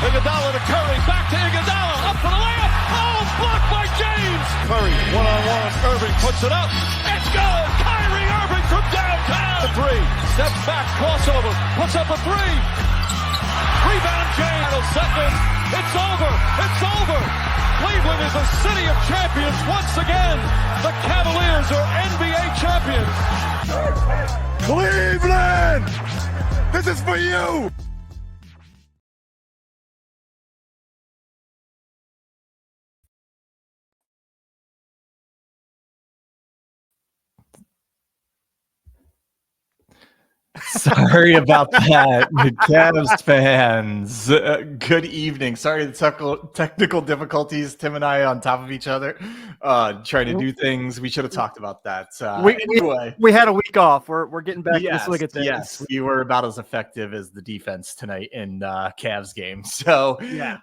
Iguodala to Curry, back to Iguodala, up for the layup. Oh, blocked by James. Curry, one-on-one. Irving puts it up. It's good. Kyrie Irving from downtown. The three, steps back, crossover, puts up a three. Rebound James. Second. It's over. It's over. Cleveland is a city of champions once again. The Cavaliers are NBA champions. Cleveland! This is for you! Sorry about that, Cavs fans. Good evening. Sorry the technical difficulties. Tim and I on top of each other, trying to do things. We should have talked about that. Anyway, we had a week off. We're getting back to this look at things. Yes, we were about as effective as the defense tonight in Cavs game. So, yeah.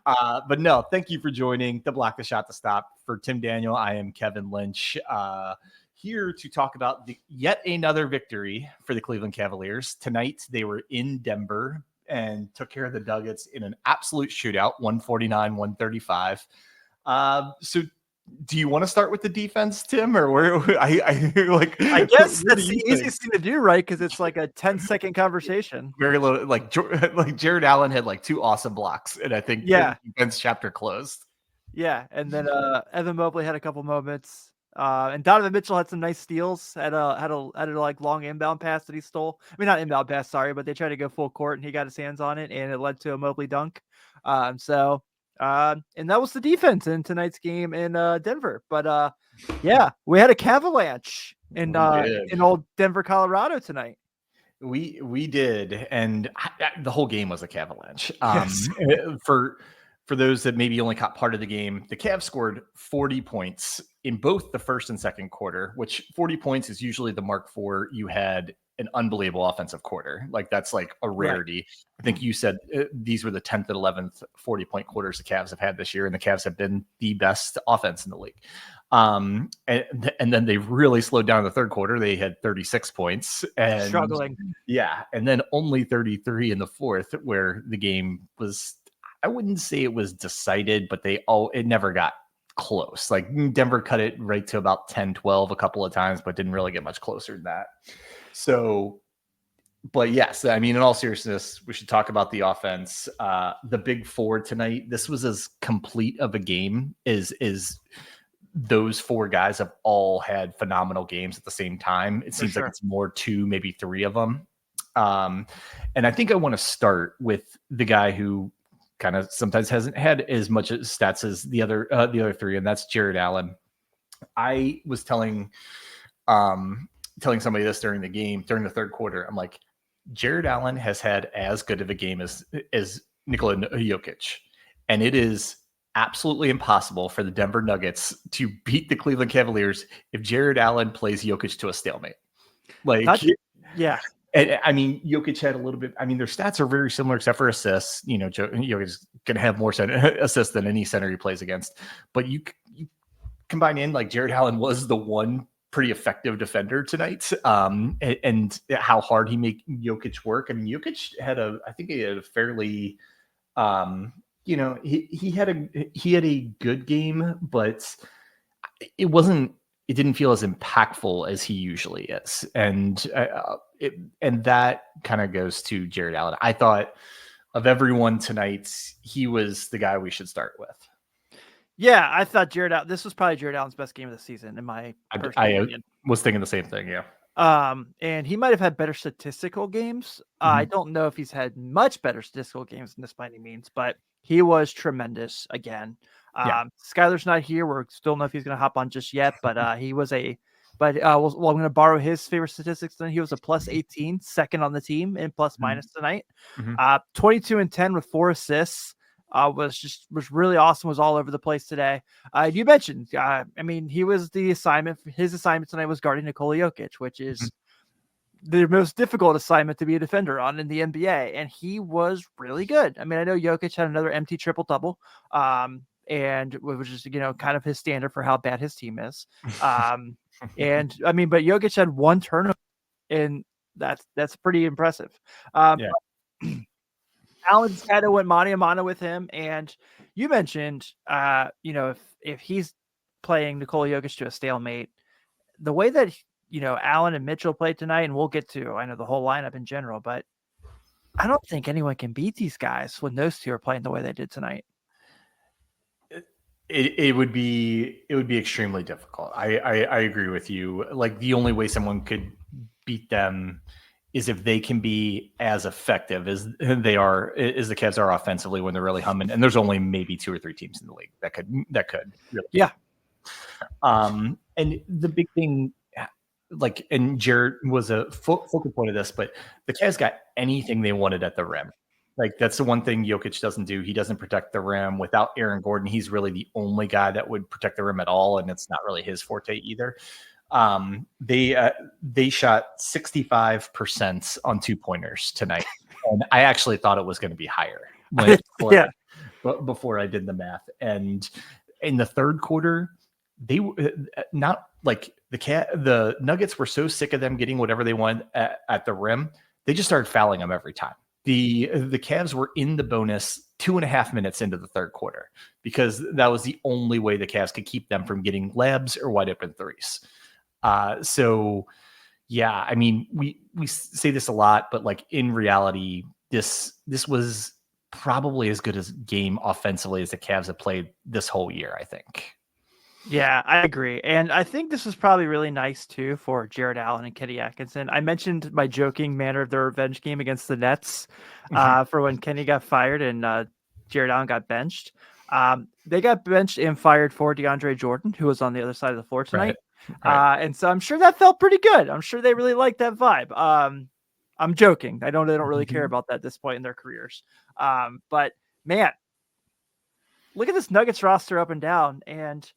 But no, thank you for joining the Block the Shot to Stop. For Tim Daniel, I am Kevin Lynch. Here to talk about yet another victory for the Cleveland Cavaliers. Tonight, they were in Denver and took care of the Nuggets in an absolute shootout, 149-135. So do you want to start with the defense, Tim, or where I guess that's the easiest thing to do, right? Because it's like a 10-second conversation. Very little, like Jared Allen had like two awesome blocks, and I think the defense chapter closed. Yeah, and then Evan Mobley had a couple moments. And Donovan Mitchell had some nice steals. Had a like long inbound pass that he stole. I mean, not inbound pass, sorry, but they tried to go full court and he got his hands on it, and it led to a Mobley dunk. And that was the defense in tonight's game in Denver. But we had a Cavalanche in old Denver, Colorado tonight. We did, and the whole game was a Cavalanche. Yes. For those that maybe only caught part of the game, the Cavs scored 40 points in both the first and second quarter, which 40 points is usually the mark for you had an unbelievable offensive quarter. Like that's like a rarity. Right. I think you said these were the 10th and 11th 40-point quarters the Cavs have had this year, and the Cavs have been the best offense in the league. And then they really slowed down in the third quarter. They had 36 points and struggling. Yeah. And then only 33 in the fourth, where the game was, I wouldn't say it was decided, but it never got close. Like Denver cut it right to about 10-12 a couple of times, but didn't really get much closer than that. So, but yes, I mean, in all seriousness, we should talk about the offense. The big four tonight, this was as complete of a game as those four guys have all had phenomenal games at the same time. It seems like it's more two, maybe three of them. And I think I want to start with the guy who kind of sometimes hasn't had as much stats as the other three, and that's Jared Allen. I was telling somebody this during the third quarter. I'm like, Jared Allen has had as good of a game as Nikola Jokic, and it is absolutely impossible for the Denver Nuggets to beat the Cleveland Cavaliers if Jared Allen plays Jokic to a stalemate. Yeah. And I mean, Jokic had a little bit. I mean, their stats are very similar except for assists. You know, Jokic is going to have more assists than any center he plays against. But you combine in, like, Jared Allen was the one pretty effective defender tonight, and how hard he made Jokic work. I mean, Jokic had a fairly, he had a good game, but it didn't feel as impactful as he usually is. And that kind of goes to Jared Allen. I thought of everyone tonight, he was the guy we should start with. Yeah, I thought this was probably Jared Allen's best game of the season, in my opinion. Was thinking the same thing, yeah. And he might have had better statistical games. Mm-hmm. I don't know if he's had much better statistical games than this by any means, but he was tremendous again. Skylar's not here. We're still don't know if he's going to hop on just yet, but he was I'm going to borrow his favorite statistics. Then he was a plus 18, second on the team in plus minus tonight. 22 and 10 with 4 assists. Was really awesome. Was all over the place today. You mentioned, I mean, his assignment tonight was guarding Nikola Jokic, which is the most difficult assignment to be a defender on in the NBA. And he was really good. I mean, I know Jokic had another empty triple double. And which is, kind of his standard for how bad his team is. And I mean, but Jokic had 1 turnover, and that's pretty impressive. Allen's kind of went mano a mano with him. And you mentioned, if he's playing Nikola Jokic to a stalemate, the way that, Allen and Mitchell played tonight, and we'll get to, I know the whole lineup in general, but I don't think anyone can beat these guys when those two are playing the way they did tonight. It would be extremely difficult. I agree with you. Like, the only way someone could beat them is if they can be as effective as the Cavs are offensively when they're really humming. And there's only maybe 2 or 3 teams in the league that could really. Yeah. And the big thing, like, and Jared was a focal point of this, but the Cavs got anything they wanted at the rim. Like, that's the one thing Jokic doesn't do. He doesn't protect the rim. Without Aaron Gordon, he's really the only guy that would protect the rim at all, and it's not really his forte either. They shot 65% on 2-pointers tonight, and I actually thought it was going to be higher before I did the math. And in the third quarter, they not like the Nuggets were so sick of them getting whatever they wanted at the rim, they just started fouling them every time. The Cavs were in the bonus 2.5 minutes into the third quarter because that was the only way the Cavs could keep them from getting labs or wide open threes. So yeah, I mean, we say this a lot, but like, in reality, this was probably as good a game offensively as the Cavs have played this whole year, I think. Yeah, I agree. And I think this was probably really nice too for Jared Allen and Kenny Atkinson. I mentioned my joking manner of their revenge game against the Nets for when Kenny got fired and Jared Allen got benched. They got benched and fired for DeAndre Jordan, who was on the other side of the floor tonight. Right. And so I'm sure that felt pretty good. I'm sure they really liked that vibe. I'm joking. They don't really care about that at this point in their careers. But man, look at this Nuggets roster up and down. And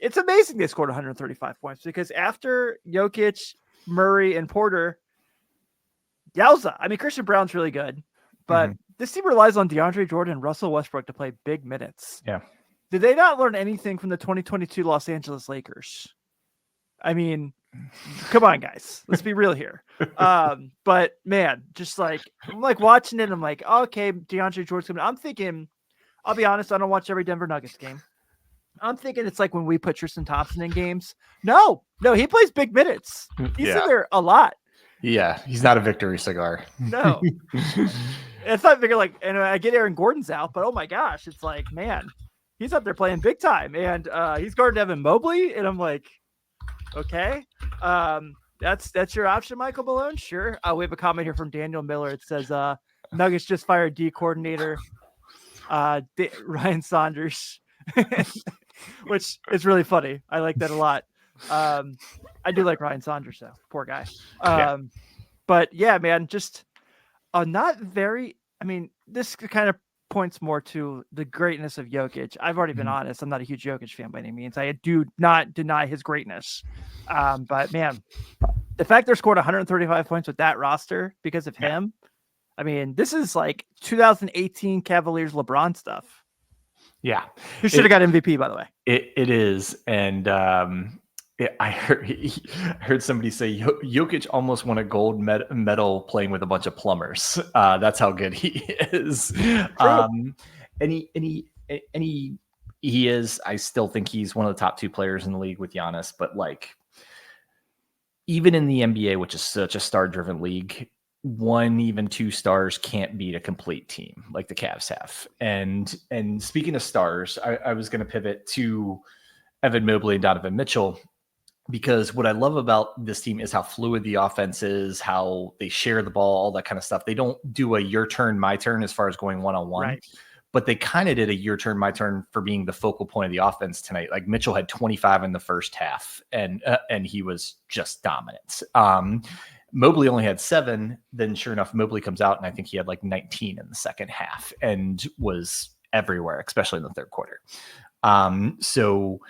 it's amazing they scored 135 points because after Jokic, Murray, and Porter, yowza. I mean, Christian Brown's really good, but this team relies on DeAndre Jordan and Russell Westbrook to play big minutes. Yeah. Did they not learn anything from the 2022 Los Angeles Lakers? I mean, come on, guys. Let's be real here. But man, just like, I'm like watching it. I'm like, okay, DeAndre Jordan's coming. I'm thinking, I'll be honest, I don't watch every Denver Nuggets game. I'm thinking it's like when we put Tristan Thompson in games. No, he plays big minutes. He's in there a lot. Yeah, he's not a victory cigar. No. It's not bigger, like, and I get Aaron Gordon's out, but oh my gosh, it's like, man, he's up there playing big time. And he's guarding Evan Mobley, and I'm like, okay. That's your option, Michael Malone? Sure. We have a comment here from Daniel Miller. It says Nuggets just fired D coordinator Ryan Saunders. Which is really funny. I like that a lot. I do like Ryan Saunders, though. Poor guy. But yeah, man, just not very. I mean, this kind of points more to the greatness of Jokic. I've already been honest. I'm not a huge Jokic fan by any means. I do not deny his greatness. But man, the fact they're scored 135 points with that roster because of him. I mean, this is like 2018 Cavaliers LeBron stuff. Yeah. Who should have got MVP, by the way. It is. And I heard somebody say Jokic almost won a gold medal playing with a bunch of plumbers. That's how good he is. And he is. I still think he's one of the top 2 players in the league with Giannis. But like, even in the NBA, which is such a star-driven league, 1, even 2 stars can't beat a complete team like the Cavs have. And speaking of stars, I was going to pivot to Evan Mobley and Donovan Mitchell, because what I love about this team is how fluid the offense is, how they share the ball, all that kind of stuff. They don't do a your turn, my turn as far as going one-on-one, but they kind of did a your turn, my turn for being the focal point of the offense tonight. Like, Mitchell had 25 in the first half, and he was just dominant. Mobley only had 7. Then sure enough, Mobley comes out, and I think he had like 19 in the second half and was everywhere, especially in the third quarter. So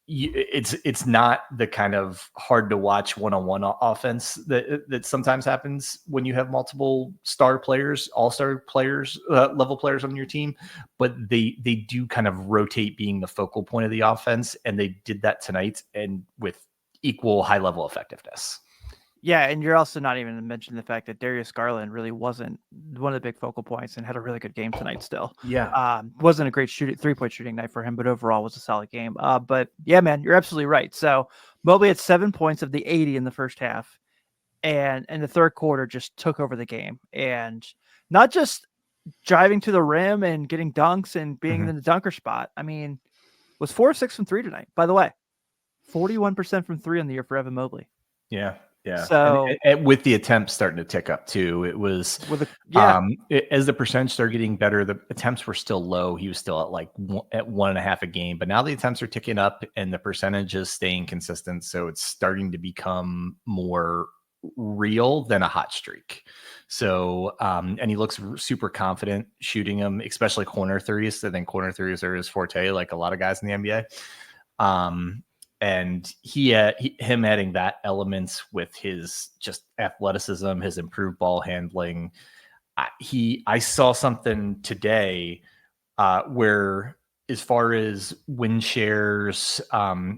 it's not the kind of hard to watch one-on-one offense that sometimes happens when you have multiple star players, all-star players, level players on your team, but they do kind of rotate being the focal point of the offense. And they did that tonight, and with equal high level effectiveness. Yeah, and you're also not even mentioning the fact that Darius Garland really wasn't one of the big focal points and had a really good game tonight still. Yeah. Wasn't a great three-point shooting night for him, but overall was a solid game. But yeah, man, you're absolutely right. So Mobley had 7 points of the 80 in the first half, and in the third quarter just took over the game. And not just driving to the rim and getting dunks and being in the dunker spot. I mean, was 4-6 from three tonight, by the way. 41% from three on the year for Evan Mobley. Yeah. Yeah. So and with the attempts starting to tick up too, it was as the percentage started getting better, the attempts were still low. He was still at like 1.5 a game, but now the attempts are ticking up and the percentage is staying consistent. So it's starting to become more real than a hot streak. So, and he looks super confident shooting them, especially corner threes. I think corner threes are his forte, like a lot of guys in the NBA. And him adding that elements with his just athleticism, his improved ball handling. I saw something today where, as far as win shares,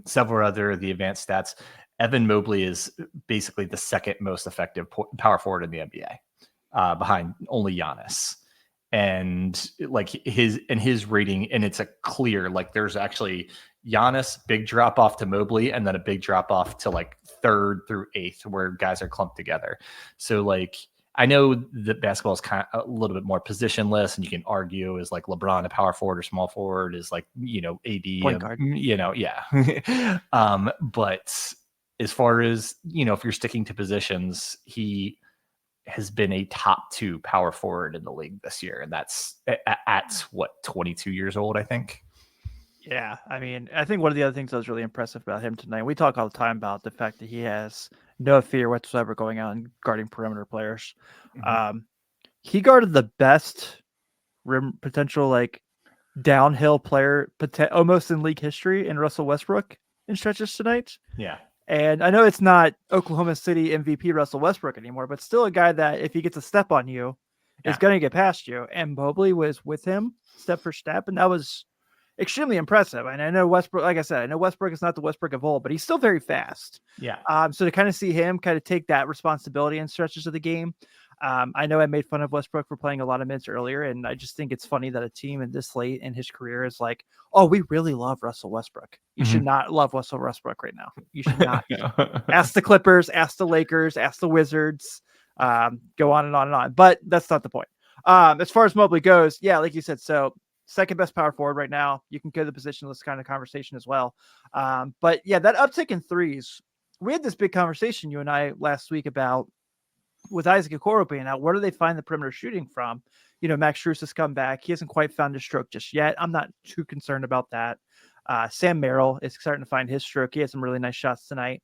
several other of the advanced stats, Evan Mobley is basically the second most effective power forward in the NBA, behind only Giannis. And like his rating, and it's a clear, like there's actually Giannis, big drop off to Mobley, and then a big drop off to like 3rd through 8th, where guys are clumped together. So like, I know that basketball is kind of a little bit more positionless, and you can argue is like LeBron a power forward or small forward, is like, AD, point guard. Yeah. But as far as, if you're sticking to positions, he has been a top 2 power forward in the league this year. And that's at what, 22 years old, I think. Yeah, I mean, I think one of the other things that was really impressive about him tonight, we talk all the time about the fact that he has no fear whatsoever going out and guarding perimeter players. He guarded the best rim potential, like downhill player almost in league history, in Russell Westbrook in stretches tonight. Yeah. And I know it's not Oklahoma City MVP Russell Westbrook anymore, but still a guy that if he gets a step on you, is going to get past you. And Mobley was with him step for step, and that was extremely impressive. And I know Westbrook, like I said, I know Westbrook is not the Westbrook of old, but he's still very fast. Yeah. So to kind of see him kind of take that responsibility in stretches of the game. I know I made fun of Westbrook for playing a lot of minutes earlier, and I just think it's funny that a team in this late in his career is like, oh, we really love Russell Westbrook. You should not love Russell Westbrook right now. You should not. Ask the Clippers, ask the Lakers, ask the Wizards, go on and on and on. But that's not the point. As far as Mobley goes, yeah, like you said, so second best power forward right now. You can go to the positionless kind of conversation as well. But yeah, that uptick in threes, we had this big conversation, you and I, last week about with Isaac Okoro being out, where do they find the perimeter shooting from? Max Strus has come back. He hasn't quite found his stroke just yet. I'm not too concerned about that. Sam Merrill is starting to find his stroke. He had some really nice shots tonight,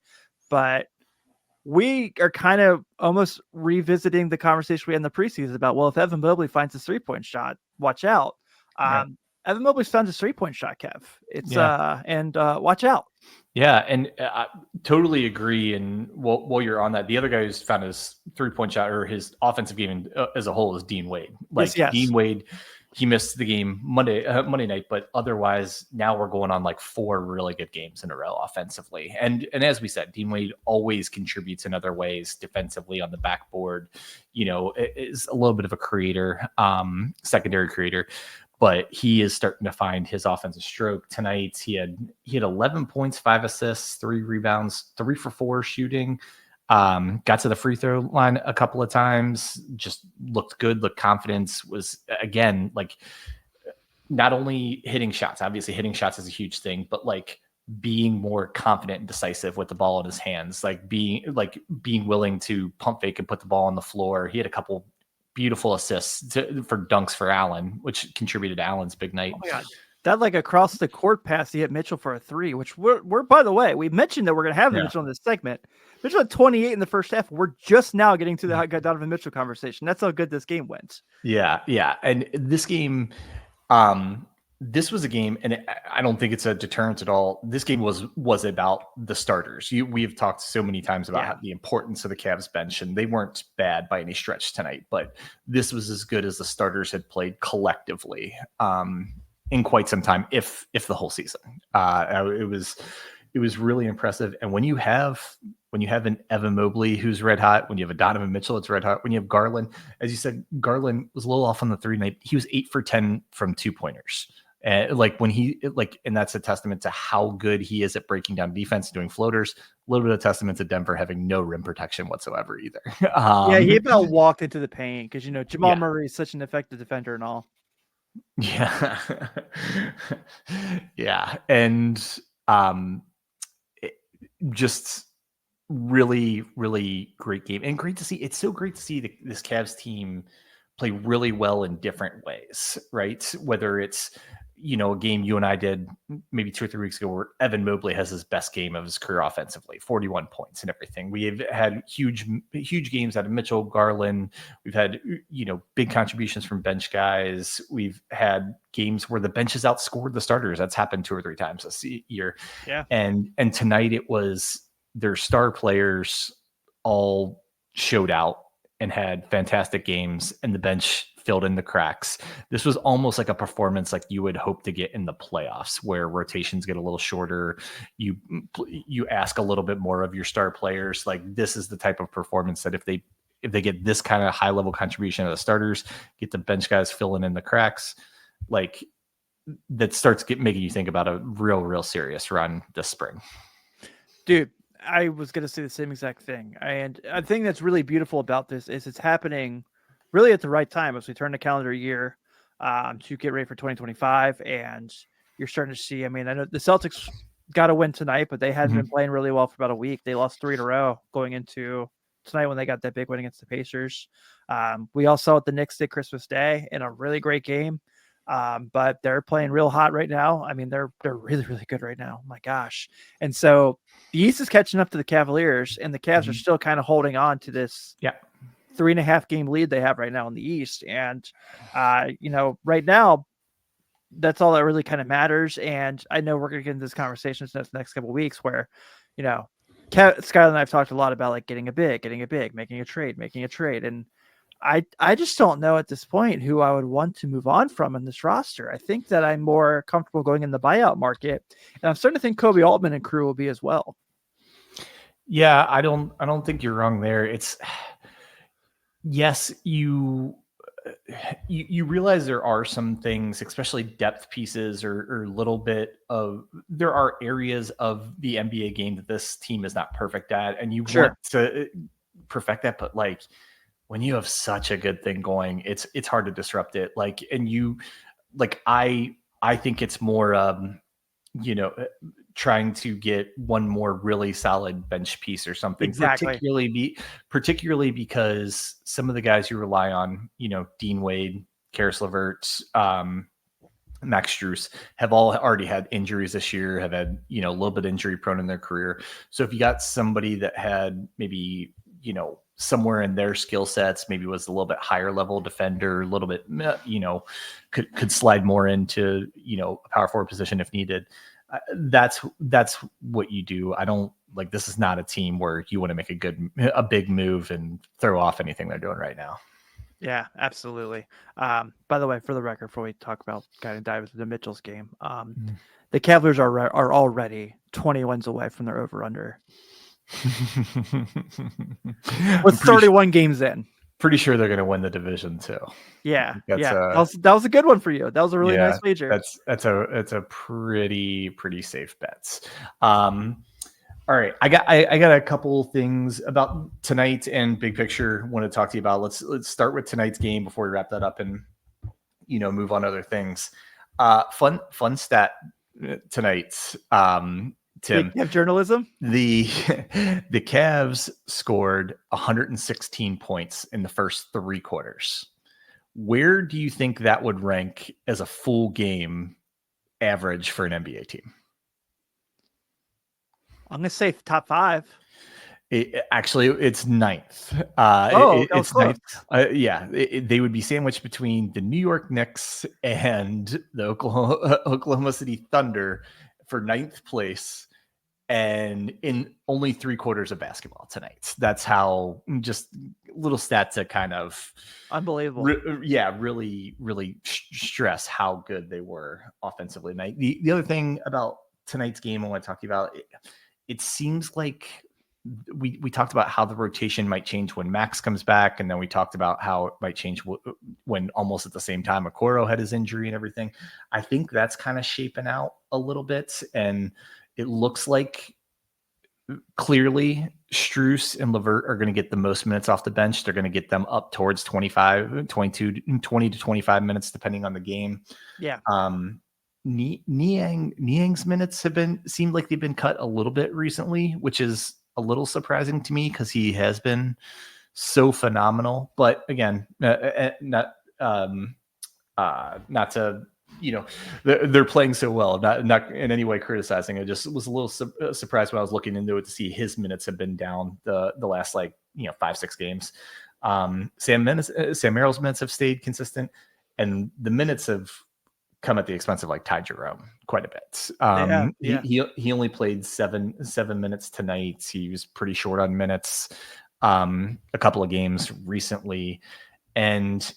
but we are kind of almost revisiting the conversation we had in the preseason about, well, if Evan Mobley finds his 3-point shot, watch out. Evan Mobley's found his 3-point shot, Kev. It's watch out. Yeah, and I totally agree. And while you're on that, the other guy who's found his 3-point shot or his offensive game as a whole is Dean Wade. Yes. Dean Wade, he missed the game Monday night, but otherwise now we're going on like 4 really good games in a row offensively. And as we said, Dean Wade always contributes in other ways defensively on the backboard. Is a little bit of a creator, secondary creator. But he is starting to find his offensive stroke tonight. He had 11 points, 5 assists, 3 rebounds, 3 for 4 shooting. Got to the free throw line a couple of times. Just looked good. The confidence was, again, like not only hitting shots. Obviously, hitting shots is a huge thing, but like being more confident and decisive with the ball in his hands. Like being willing to pump fake and put the ball on the floor. He had a couple beautiful assists for dunks for Allen, which contributed to Allen's big night. Oh my God. That like across the court pass, he hit Mitchell for a 3, which we're by the way, we mentioned that we're going to have Mitchell in this segment. Mitchell had 28 in the first half. We're just now getting to the Donovan Mitchell conversation. That's how good this game went. Yeah. And this game, this was a game, and I don't think it's a deterrent at all. This game was about the starters. We've talked so many times about the importance of the Cavs bench, and they weren't bad by any stretch tonight, but this was as good as the starters had played collectively in quite some time, if the whole season. It was really impressive. And when you have when you have an Evan Mobley who's red hot, when you have a Donovan Mitchell that's red hot, when you have Garland, as you said, Garland was a little off on the 3 night. He was 8 for 10 from 2-pointers. And and that's a testament to how good he is at breaking down defense, doing floaters. A little bit of testament to Denver having no rim protection whatsoever either. Yeah, he about walked into the paint because Jamal Yeah. Murray is such an effective defender and all. Yeah. Yeah. And just really, really great game. And great to see. It's so great to see this Cavs team play really well in different ways, right? Whether it's, a game you and I did maybe 2 or 3 weeks ago where Evan Mobley has his best game of his career offensively, 41 points and everything. We've had huge games out of Mitchell, Garland. We've had, big contributions from bench guys. We've had games where the bench has outscored the starters. That's happened 2 or 3 times this year. Yeah. And tonight it was their star players all showed out and had fantastic games, and the bench filled in the cracks. This was almost like a performance like you would hope to get in the playoffs, where rotations get a little shorter. You ask a little bit more of your star players. Like, this is the type of performance that if they get this kind of high level contribution of the starters, get the bench guys filling in the cracks, like that starts making you think about a real serious run this spring. Dude, I was going to say the same exact thing. And I think that's really beautiful about this is it's happening really at the right time as we turn the calendar year to get ready for 2025. And you're starting to see, I know the Celtics got to win tonight, but they hadn't been playing really well for about a week. They lost 3 in a row going into tonight when they got that big win against the Pacers. We all saw what the Knicks did Christmas Day in a really great game. But they're playing real hot right now. They're really, really good right now. My gosh. And so the East is catching up to the Cavaliers, and the Cavs are still kind of holding on to this 3.5 game lead they have right now in the East. And, right now, that's all that really kind of matters. And I know we're going to get into this conversation in the next couple of weeks where, Skylar and I have talked a lot about like getting a big, making a trade. And I just don't know at this point who I would want to move on from in this roster. I think that I'm more comfortable going in the buyout market, and I'm starting to think Kobe Altman and crew will be as well. Yeah, I don't think you're wrong there. It's yes, you realize there are some things, especially depth pieces or little bit of, there are areas of the NBA game that this team is not perfect at, and you want to perfect that, but like, when you have such a good thing going, it's hard to disrupt it. Like, and I think it's more, trying to get one more really solid bench piece or something. Exactly. Particularly because some of the guys you rely on, Dean Wade, Karis LeVert, Max Strus have all already had injuries this year, have had, a little bit injury prone in their career. So if you got somebody that had maybe, somewhere in their skill sets, maybe was a little bit higher level defender, a little bit, could slide more into, a power forward position if needed. That's what you do. I don't like, this is not a team where you want to make a big move and throw off anything they're doing right now. Yeah, absolutely. By the way, for the record, before we talk about kind of dive into the Mitchell's game, the Cavaliers are already 20 wins away from their over-under. With 31 games in. Pretty sure they're going to win the division too. Yeah, that was a good one for you. That was a really nice wager. That's a pretty safe bets. All right, I got a couple things about tonight and big picture. Want to talk to you about. Let's start with tonight's game before we wrap that up and move on to other things. Fun stat tonight. Tim, you have journalism. The Cavs scored 116 points in the first 3 quarters. Where do you think that would rank as a full game average for an NBA team? I'm going to say top 5. It's 9th. It's 9th. They would be sandwiched between the New York Knicks and the Oklahoma City Thunder for 9th place, and in only 3 quarters of basketball tonight. That's how, just little stats that kind of unbelievable. Really stress how good they were offensively tonight. The other thing about tonight's game I want to talk to you about, it seems like we talked about how the rotation might change when Max comes back, and then we talked about how it might change when almost at the same time Okoro had his injury and everything. I think that's kind of shaping out a little bit, and it looks like clearly Strus and Levert are going to get the most minutes off the bench. They're going to get them up towards 20 to 25 minutes, depending on the game. Yeah. Niang's minutes seemed like they've been cut a little bit recently, which is a little surprising to me because he has been so phenomenal. But again, not to, they're playing so well, not in any way criticizing. I just was a little surprised when I was looking into it to see his minutes have been down the last 5-6 games. Sam Merrill's minutes have stayed consistent, and the minutes have come at the expense of Ty Jerome quite a bit. He only played seven minutes tonight. He was pretty short on minutes a couple of games recently, and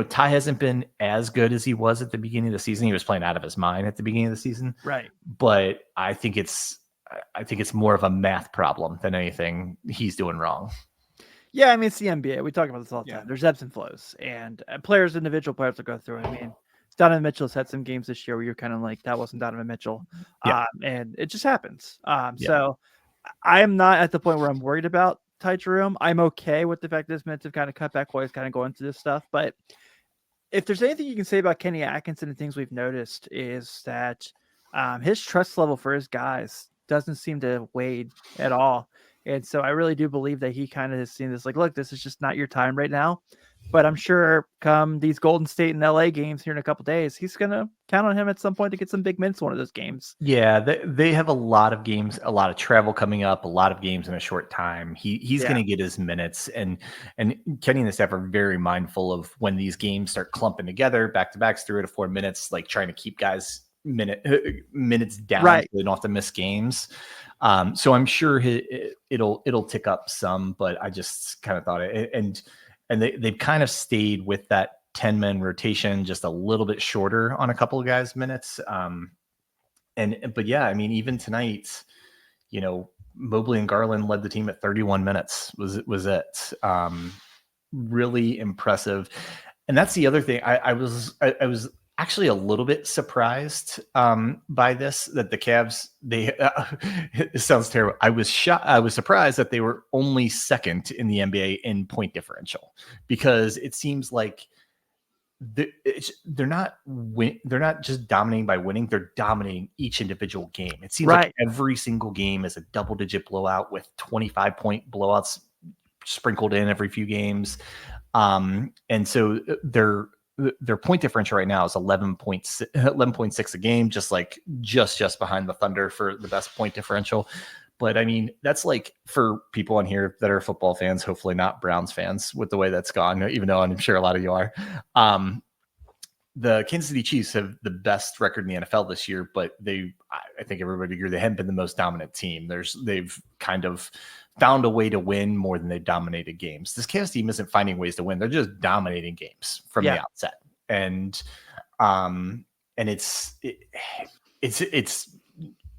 Ty hasn't been as good as he was at the beginning of the season. He was playing out of his mind at the beginning of the season. Right. But I think it's more of a math problem than anything he's doing wrong. Yeah. I mean, it's the NBA. We talk about this all the time. There's ebbs and flows, and individual players will go through it. I mean, Donovan Mitchell's had some games this year where you're kind of like, that wasn't Donovan Mitchell. And it just happens. So I am not at the point where I'm worried about Ty Jerome. I'm okay with the fact that his minutes have kind of cut back while he's kind of going through this stuff. But if there's anything you can say about Kenny Atkinson and things we've noticed is that his trust level for his guys doesn't seem to wade at all. And so I really do believe that he kind of has seen this, look, this is just not your time right now. But I'm sure come these Golden State and LA games here in a couple of days, he's going to count on him at some point to get some big minutes in one of those games. Yeah, they have a lot of games, a lot of travel coming up, a lot of games in a short time. He's going to get his minutes, and Kenny and the staff are very mindful of when these games start clumping together, back-to-backs, 3 to 4 minutes, trying to keep guys minutes down so they don't have to miss games. So I'm sure it'll tick up some, but I just kind of thought it and they've kind of stayed with that 10-man rotation, just a little bit shorter on a couple of guys' minutes. But yeah, I mean, even tonight, Mobley and Garland led the team at 31 minutes was it. Really impressive. And that's the other thing. I was actually a little bit surprised by this, that the Cavs, it sounds terrible. I was surprised that they were only second in the NBA in point differential, because it seems like they're not just dominating by winning, they're dominating each individual game. It seems like every single game is a double-digit blowout with 25-point blowouts sprinkled in every few games. And so their point differential right now is 11.6 a game, just behind the Thunder for the best point differential. But I mean, that's for people on here that are football fans, hopefully not Browns fans, with the way that's gone, even though I'm sure a lot of you are. The Kansas City Chiefs have the best record in the NFL this year, but I think everybody agrees they haven't been the most dominant team. They've kind of found a way to win more than they've dominated games. This Cavs team isn't finding ways to win. They're just dominating games from the outset. And it's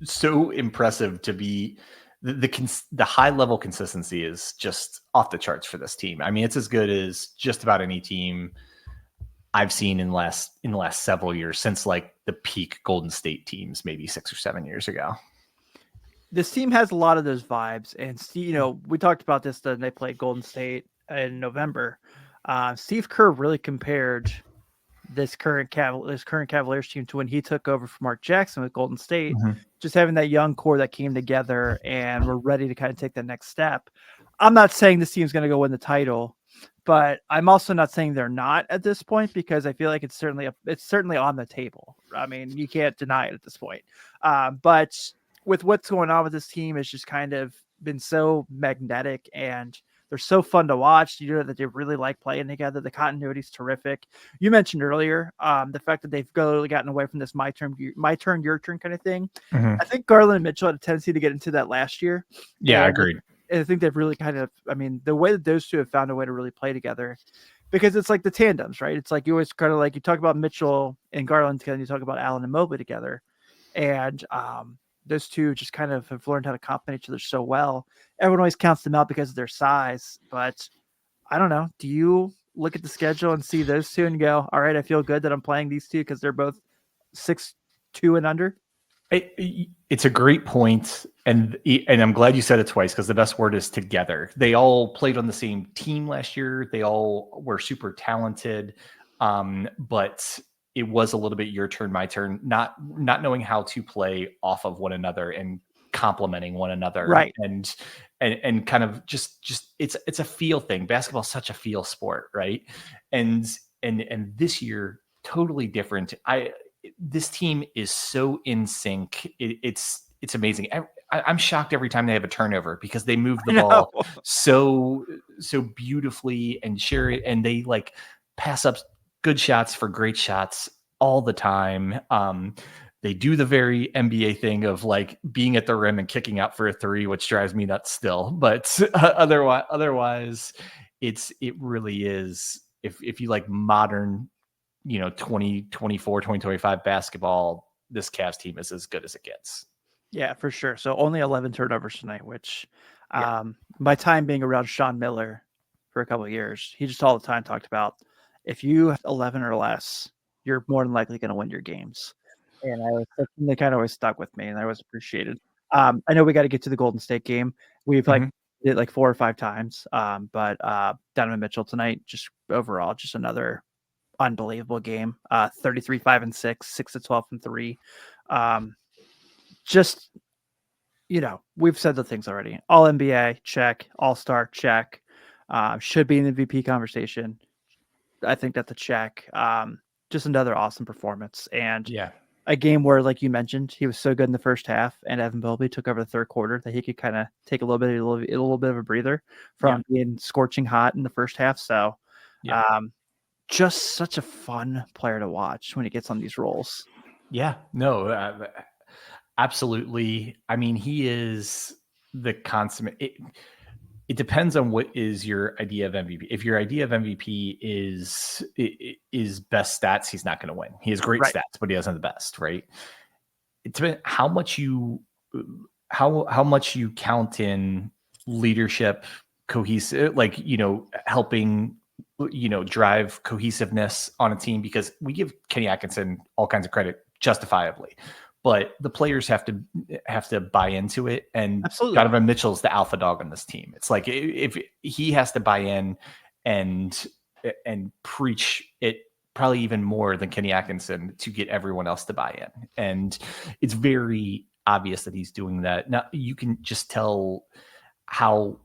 so impressive to be the high level consistency is just off the charts for this team. I mean, it's as good as just about any team I've seen in the last several years, since the peak Golden State teams, maybe 6 or 7 years ago. This team has a lot of those vibes, and we talked about this when they played Golden State in November. Steve Kerr really compared this current Cavaliers team to when he took over from Mark Jackson with Golden State, just having that young core that came together and were ready to kind of take the next step. I'm not saying this team's going to go win the title, but I'm also not saying they're not at this point, because I feel like it's certainly on the table. I mean, you can't deny it at this point. But with what's going on with this team, it's just kind of been so magnetic, and they're so fun to watch. You know that they really like playing together. The continuity is terrific. You mentioned earlier the fact that they've gotten away from this my turn, your turn kind of thing. I think Garland and Mitchell had a tendency to get into that last year. Yeah, I agree. I think they've really the way that those two have found a way to really play together, because it's like the tandems, right? It's like you always kind of you talk about Mitchell and Garland together, and you talk about Allen and Mobley together. And those two just kind of have learned how to complement each other so well. Everyone always counts them out because of their size, but I don't know. Do you look at the schedule and see those two and go, all right, I feel good that I'm playing these two because they're both 6'2" and under? It's a great point, and I'm glad you said it twice because the best word is together. They all played on the same team last year. They all were super talented, but it was a little bit your turn, my turn, not knowing how to play off of one another and complementing one another, right? And kind of just it's a feel thing. Basketball is such a feel sport, right? And this year totally different. This team is so in sync. It's amazing. I'm shocked every time they have a turnover because they move the ball so beautifully and share it, and they like pass up good shots for great shots all the time. They do the very NBA thing of like being at the rim and kicking out for a three, which drives me nuts still. But otherwise, it really is. If you like modern, 2024, 2025 basketball, this Cavs team is as good as it gets. Yeah, for sure. So only 11 turnovers tonight, which my time being around Sean Miller for a couple of years, he just all the time talked about if you have 11 or less, you're more than likely going to win your games. And they kind of always stuck with me, and I always appreciated. I know we got to get to the Golden State game. We've did it like 4 or 5 times. But Donovan Mitchell tonight, just overall, just another unbelievable game. 33, 5 and 6, 6 to 12 and 3. Just, we've said the things already. All NBA, check. All-Star, check. Should be in the MVP conversation. I think that's a check. Just another awesome performance. And a game where, like you mentioned, he was so good in the first half, and Evan Mobley took over the third quarter that he could kind of take a little bit of a breather from being scorching hot in the first half. So, just such a fun player to watch when he gets on these rolls. Yeah, no, absolutely. I mean, he is the consummate. It depends on what is your idea of MVP. If your idea of MVP is best stats, he's not going to win. He has great stats, but he doesn't have the best, right? It's how much you count in leadership, cohesive, like, helping, drive cohesiveness on a team, because we give Kenny Atkinson all kinds of credit justifiably, but the players have to buy into it. And absolutely, Donovan Mitchell's the alpha dog on this team. It's like if he has to buy in and preach it probably even more than Kenny Atkinson to get everyone else to buy in. And it's very obvious that he's doing that. Now you can just tell how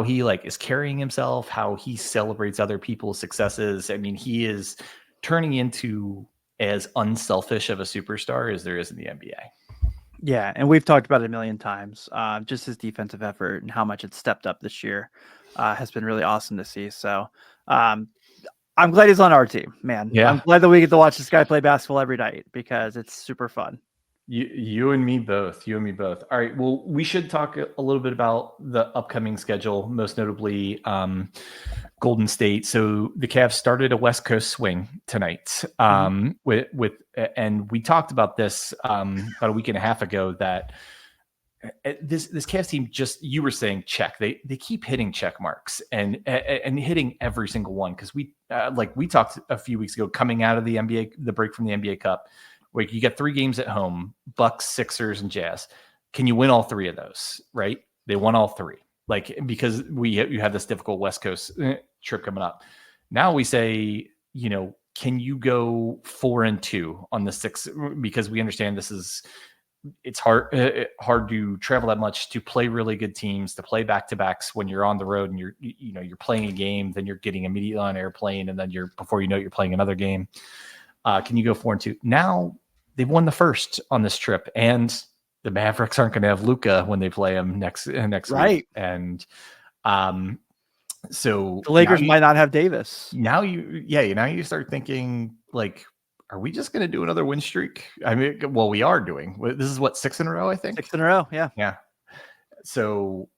he like is carrying himself, how he celebrates other people's successes. I mean, he is turning into as unselfish of a superstar as there is in the NBA. Yeah, and we've talked about it a million times. Just his defensive effort and how much it's stepped up this year has been really awesome to see. So I'm glad he's on our team, man. Yeah. I'm glad that we get to watch this guy play basketball every night because it's super fun. You and me both. All right. Well, we should talk a little bit about the upcoming schedule, most notably Golden State. So the Cavs started a West Coast swing tonight. With and we talked about this about a week and a half ago, that this Cavs team, just, you were saying check. They keep hitting check marks and hitting every single one, because we talked a few weeks ago coming out of the break from the NBA Cup. Like, you get 3 games at home, Bucks, Sixers, and Jazz. Can you win all 3 of those? Right? They won all 3. Like, because you have this difficult West Coast trip coming up. Now we say, can you go 4-2 on the 6? Because we understand it's hard to travel that much, to play really good teams, to play back-to-backs when you're on the road and you're playing a game, then you're getting immediately on an airplane, and then before you know it, you're playing another game. Can you go 4-2? Now they've won the first on this trip, and the Mavericks aren't going to have Luka when they play him next week. And so the Lakers might not have Davis. Now you start thinking, like, are we just going to do another win streak? I mean, well, we are doing. This is what, 6 in a row, I think. 6 in a row, yeah. Yeah. So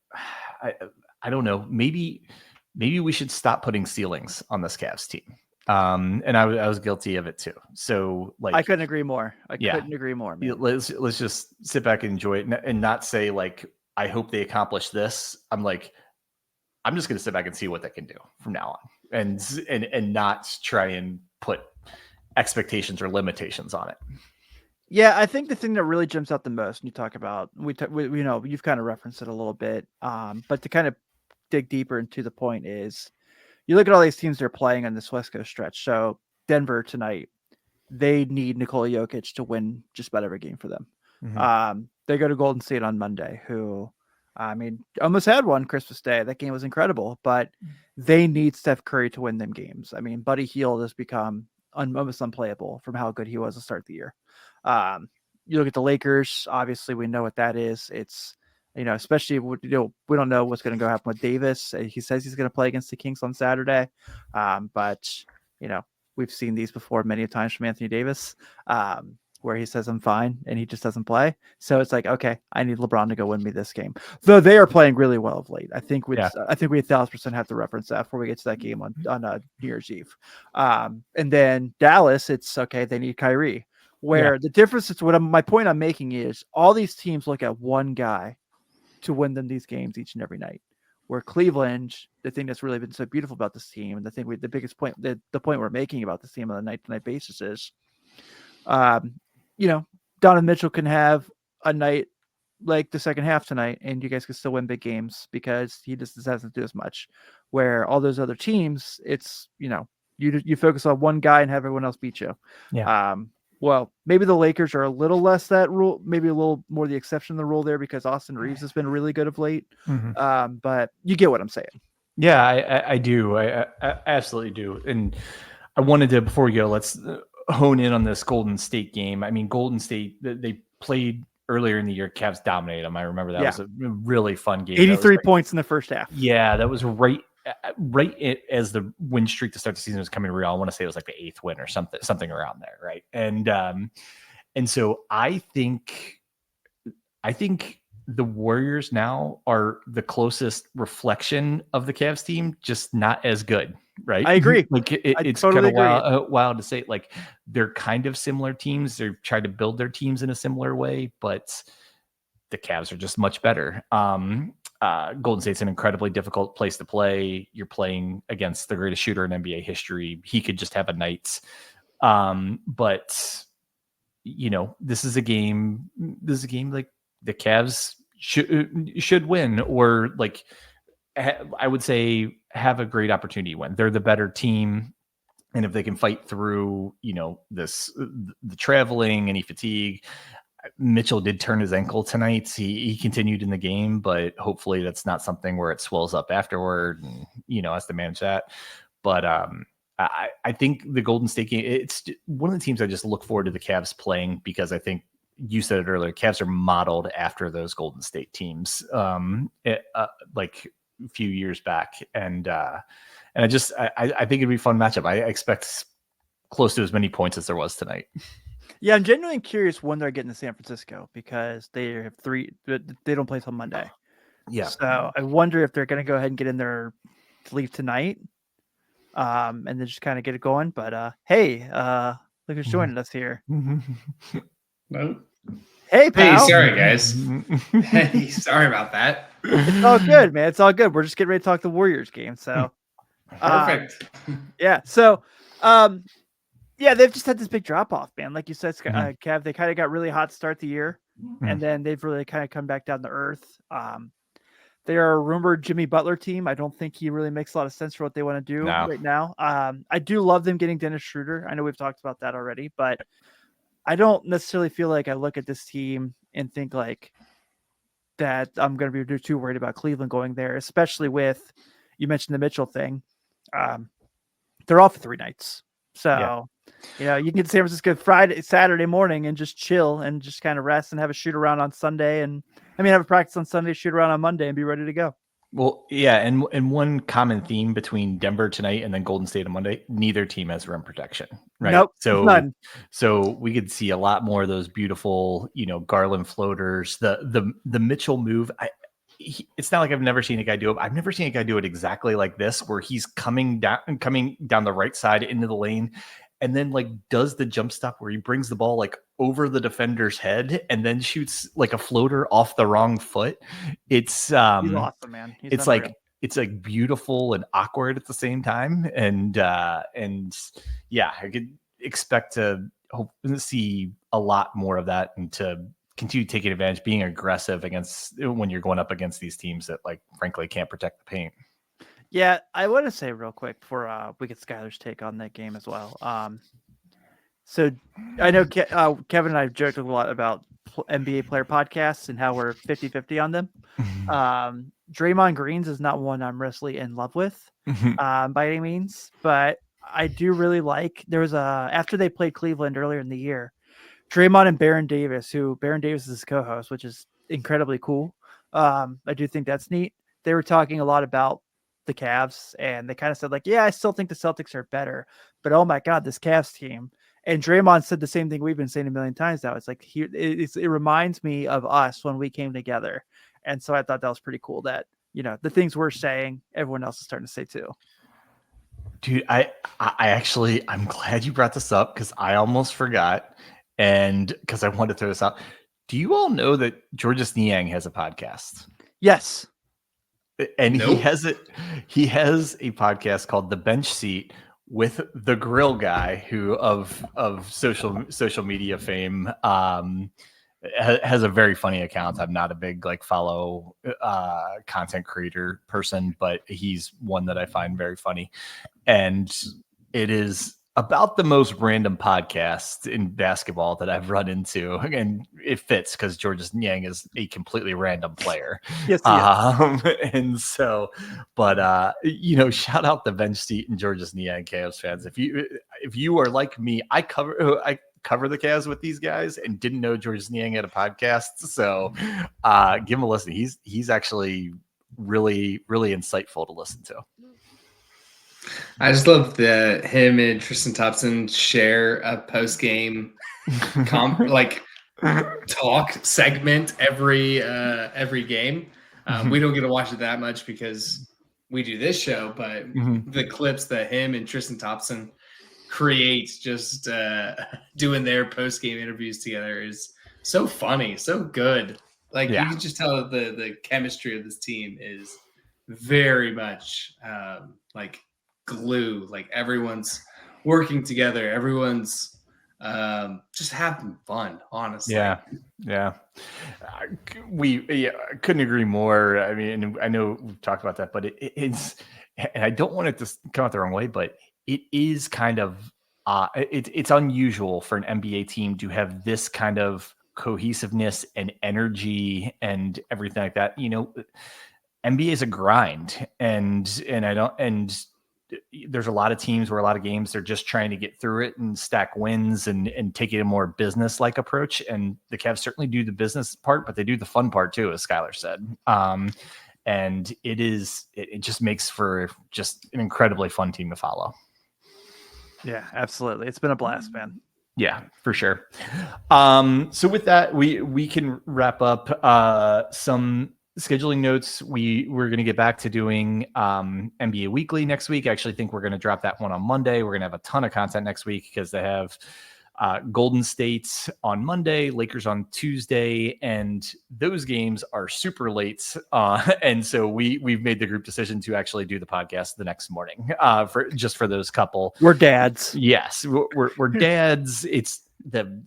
I don't know. Maybe we should stop putting ceilings on this Cavs team. And I was guilty of it too. So like, I couldn't agree more. Couldn't agree more, man. Let's just sit back and enjoy it and not say like, I hope they accomplish this. I'm just going to sit back and see what they can do from now on and not try and put expectations or limitations on it. Yeah, I think the thing that really jumps out the most when you talk about, we you've kind of referenced it a little bit, but to kind of dig deeper into the point is, you look at all these teams they're playing on this West Coast stretch. So Denver tonight, they need Nikola Jokic to win just about every game for them. Mm-hmm. They go to Golden State on Monday, who, I mean, almost had one Christmas Day. That game was incredible, but they need Steph Curry to win them games. I mean, Buddy Hield has become almost unplayable from how good he was to start the year. You look at the Lakers, obviously we know what that is. It's, especially, we don't know what's going to go happen with Davis. He says he's going to play against the Kings on Saturday. But we've seen these before many times from Anthony Davis, where he says I'm fine and he just doesn't play. So it's like, okay, I need LeBron to go win me this game. Though they are playing really well of late. I think we 1,000% have to reference that before we get to that game on New Year's Eve. And then Dallas, it's okay. They need Kyrie. Where the difference is, my point I'm making is, all these teams look at one guy to win them these games each and every night. Where Cleveland, the thing that's really been so beautiful about this team, and the biggest point, the point we're making about this team on a night-to-night basis is, Donovan Mitchell can have a night like the second half tonight, and you guys can still win big games because he just doesn't do as much. Where all those other teams, it's you focus on one guy and have everyone else beat you. Yeah. Well, maybe the Lakers are a little less that rule, maybe a little more the exception to the rule there, because Austin Reeves has been really good of late. Mm-hmm. But you get what I'm saying. Yeah, I do. I absolutely do. And I wanted to, before we go, let's hone in on this Golden State game. I mean, Golden State, they played earlier in the year. Cavs dominated them. I remember that was a really fun game. 83 points in the first half. Yeah, that was right as the win streak to start the season was coming real. I want to say it was like the 8th win or something around there, right? And so I think the Warriors now are the closest reflection of the Cavs team, just not as good, right? I agree. Like it's totally kind of wild to say. Like, they're kind of similar teams. They're trying to build their teams in a similar way, but the Cavs are just much better. Golden State's an incredibly difficult place to play. You're playing against the greatest shooter in NBA history. He could just have a night. But this is a game like the Cavs should win, or like, I would say, have a great opportunity to win. They're the better team. And if they can fight through, the traveling, any fatigue. Mitchell did turn his ankle tonight. He continued in the game, but hopefully that's not something where it swells up afterward and, has to manage that. But I think the Golden State game, it's one of the teams I just look forward to the Cavs playing, because I think you said it earlier, Cavs are modeled after those Golden State teams like a few years back. And I think it'd be a fun matchup. I expect close to as many points as there was tonight. Yeah, I'm genuinely curious when they're getting to San Francisco, because they have 3. They don't play till Monday. Yeah. So I wonder if they're going to go ahead and get in there to leave tonight, and then just kind of get it going. But hey, look who's joining us here. Well, hey, pal. Hey, sorry guys. Hey, sorry about that. It's all good, man. It's all good. We're just getting ready to talk the Warriors game. So perfect. Yeah. So yeah, they've just had this big drop off, man. Like you said, Kev, they kind of got really hot to start the year, and then they've really kind of come back down to earth. They are a rumored Jimmy Butler team. I don't think he really makes a lot of sense for what they want to do right now. I do love them getting Dennis Schroeder. I know we've talked about that already, but I don't necessarily feel like I look at this team and think like that I'm going to be too worried about Cleveland going there, especially with, you mentioned the Mitchell thing. They're off for 3 nights. So, you can get to San Francisco Saturday morning and just chill and just kind of rest and have a shoot around on Sunday. And have a practice on Sunday, shoot around on Monday, and be ready to go. Well, yeah. And one common theme between Denver tonight and then Golden State on Monday, neither team has rim protection, right? Nope, none. So we could see a lot more of those beautiful, Garland floaters, the Mitchell move. it's not like I've never seen a guy do it. I've never seen a guy do it exactly like this, where he's coming down the right side into the lane, and then like does the jump stop where he brings the ball like over the defender's head and then shoots like a floater off the wrong foot. It's he's awesome, man. It's like beautiful and awkward at the same time. And yeah, I could expect to see a lot more of that and to continue taking advantage, being aggressive against when you're going up against these teams that like frankly can't protect the paint. Yeah, I want to say real quick before we get Skylar's take on that game as well. So I know Kevin and I have joked a lot about NBA player podcasts and how we're 50-50 on them. Draymond Green's is not one I'm really in love with by any means, but I do really like. There was after they played Cleveland earlier in the year, Draymond and Baron Davis, who Baron Davis is his co-host, which is incredibly cool. I do think that's neat. They were talking a lot about the Cavs, and they kind of said like, yeah, I still think the Celtics are better, but oh my God, this Cavs team. And Draymond said the same thing we've been saying a million times now. It's like, it reminds me of us when we came together. And so I thought that was pretty cool that, the things we're saying, everyone else is starting to say too. Dude, I'm glad you brought this up because I almost forgot. And because I wanted to throw this out. Do you all know that Georges Niang has a podcast? Yes. And nope. He has a podcast called The Bench Seat with the Grill guy, who of social media fame, has a very funny account. I'm not a big follow content creator person, but he's one that I find very funny. And it is about the most random podcast in basketball that I've run into, and it fits because Georges Niang is a completely random player. Yes, and so, but shout out the Bench Seat and Georges Niang, Cavs fans. If you are like me, I cover the Cavs with these guys and didn't know Georges Niang had a podcast. So, give him a listen. He's actually really, really insightful to listen to. I just love that him and Tristan Thompson share a post-game talk segment every game. We don't get to watch it that much because we do this show, but the clips that him and Tristan Thompson create just doing their post-game interviews together is so funny, so good. You can just tell the chemistry of this team is very much glue. Everyone's working together, everyone's just having fun, honestly. Yeah. We couldn't agree more. I mean, I know we've talked about that, but it's, and I don't want it to come out the wrong way, but it is kind of it's unusual for an NBA team to have this kind of cohesiveness and energy and everything like that. NBA is a grind, and there's a lot of teams where a lot of games they're just trying to get through it and stack wins and take it a more business-like approach. And the Cavs certainly do the business part, but they do the fun part too, as Skylar said. And it just makes for just an incredibly fun team to follow. Yeah, absolutely. It's been a blast, man. Yeah, for sure. So with that, we can wrap up some scheduling notes. We're going to get back to doing NBA Weekly next week. I actually think we're going to drop that one on Monday. We're going to have a ton of content next week because they have Golden State on Monday, Lakers on Tuesday, and those games are super late. And so we've made the group decision to actually do the podcast the next morning for those couple. We're dads. Yes, we're dads. It's the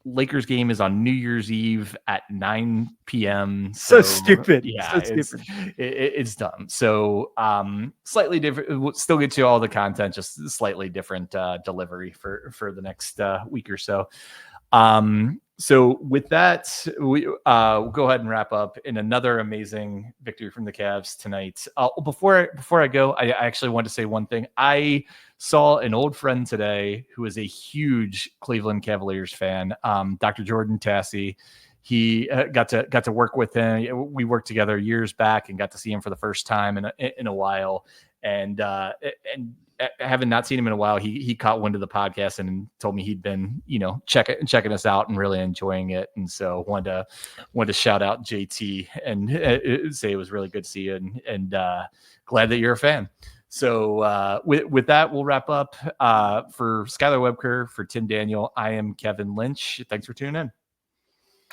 Lakers game is on New Year's Eve at 9 p.m. So stupid. Yeah, so stupid. It's dumb. So slightly different. We'll still get you all the content, just slightly different delivery for the next week or so. So with that, we'll go ahead and wrap up in another amazing victory from the Cavs tonight. Before I go, I actually want to say one thing. I saw an old friend today who is a huge Cleveland Cavaliers fan, Dr. Jordan Tassi. He got to work with him. We worked together years back and got to see him for the first time in a while. And having not seen him in a while, he caught wind of the podcast and told me he'd been, checking us out and really enjoying it. And so wanted to shout out JT and say it was really good to see you and glad that you're a fan. So with that, we'll wrap up. For Skylar Webker, for Tim Daniel, I am Kevin Lynch. Thanks for tuning in.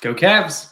Go Cavs.